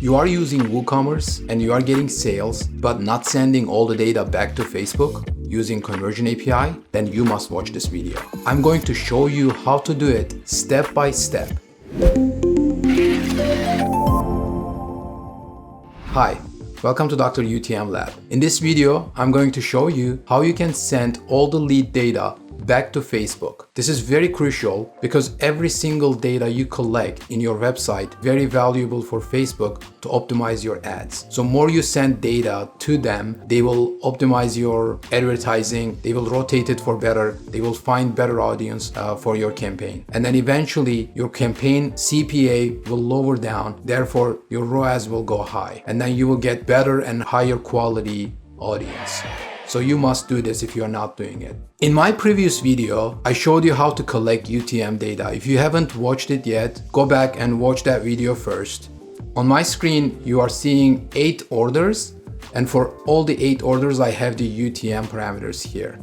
You are using WooCommerce and you are getting sales, but not sending all the data back to Facebook using Conversion API, then you must watch this video. I'm going to show you how to do it step by step. Hi, welcome to Dr. UTM Lab. In this video, I'm going to show you how you can send all the lead data back to Facebook. This is very crucial because every single data you collect in your website very valuable for Facebook to optimize your ads. So more you send data to them, they will optimize your advertising, they will rotate it for better, they will find better audience for your campaign. And then eventually your campaign CPA will lower down, therefore your ROAS will go high. And then you will get better and higher quality audience. So you must do this if you are not doing it. In my previous video, I showed you how to collect UTM data. If you haven't watched it yet, go back and watch that video first. On my screen, you are seeing 8 orders. And for all the 8 orders, I have the UTM parameters here.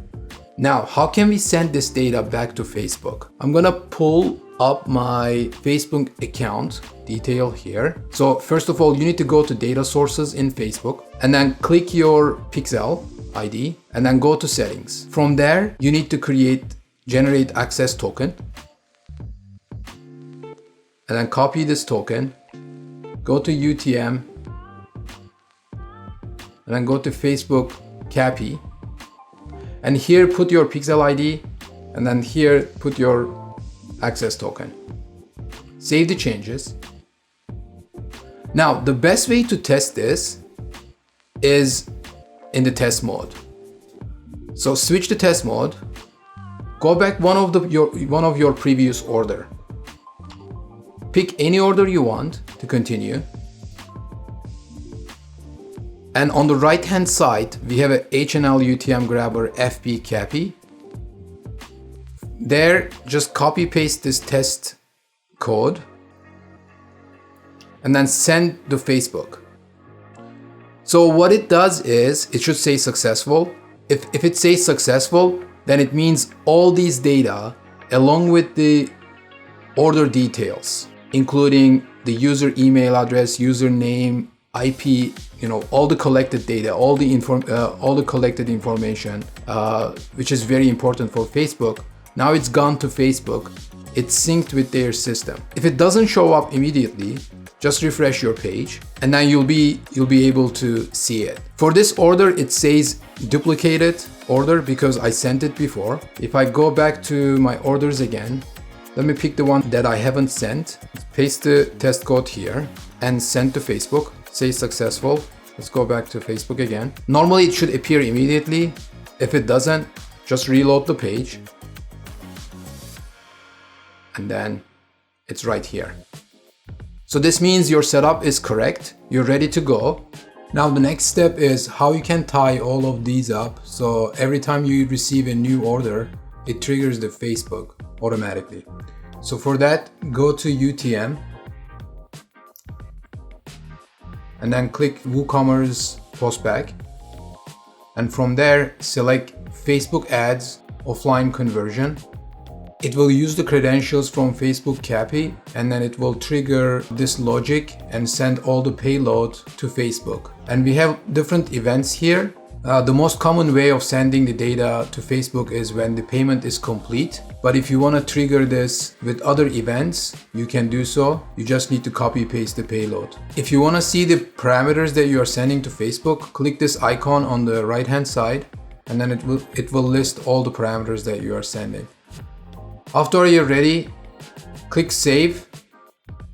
Now, how can we send this data back to Facebook? I'm gonna pull up my Facebook account detail here. So first of all, you need to go to data sources in Facebook and then click your pixel ID and then go to settings. From there, you need to generate access token and then copy this token, go to UTM and then go to Facebook CAPI and here put your pixel ID and then here put your access token. Save the changes. Now, the best way to test this is in the test mode. So switch to test mode, go back one of your previous order. Pick any order you want to continue. And on the right hand side, we have a HandL UTM Grabber FB CAPI. There, just copy paste this test code and then send to Facebook. So what it does is, it should say successful. If it says successful, then it means all these data, along with the order details, including the user email address, username, IP, all the collected data, all the collected information, which is very important for Facebook. Now it's gone to Facebook. It's synced with their system. If it doesn't show up immediately, just refresh your page and then you'll be able to see it. For this order, it says duplicated order because I sent it before. If I go back to my orders again, let me pick the one that I haven't sent, paste the test code here and send to Facebook, say successful. Let's go back to Facebook again. Normally it should appear immediately. If it doesn't, just reload the page and then it's right here. So this means your setup is correct, you're ready to go. Now the next step is how you can tie all of these up. So every time you receive a new order, it triggers the Facebook automatically. So for that, go to UTM and then click WooCommerce Postback. And from there, select Facebook Ads Offline Conversion. It will use the credentials from Facebook CAPI and then it will trigger this logic and send all the payload to Facebook. And we have different events here. The most common way of sending the data to Facebook is when the payment is complete. But if you want to trigger this with other events, you can do so. You just need to copy paste the payload. If you want to see the parameters that you are sending to Facebook, click this icon on the right hand side and then it will list all the parameters that you are sending. After you're ready, click save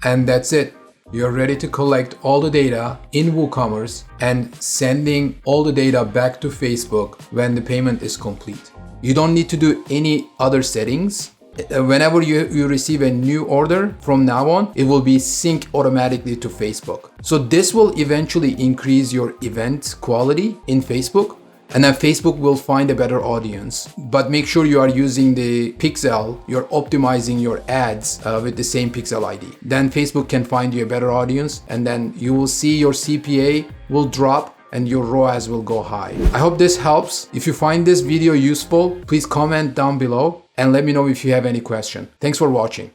and that's it. You're ready to collect all the data in WooCommerce and sending all the data back to Facebook when the payment is complete. You don't need to do any other settings. Whenever you receive a new order from now on, it will be synced automatically to Facebook. So this will eventually increase your event quality in Facebook. And then Facebook will find a better audience. But make sure you are using the pixel, you're optimizing your ads with the same pixel ID. Then Facebook can find you a better audience and then you will see your CPA will drop and your ROAS will go high. I hope this helps. If you find this video useful, please comment down below and let me know if you have any question. Thanks for watching.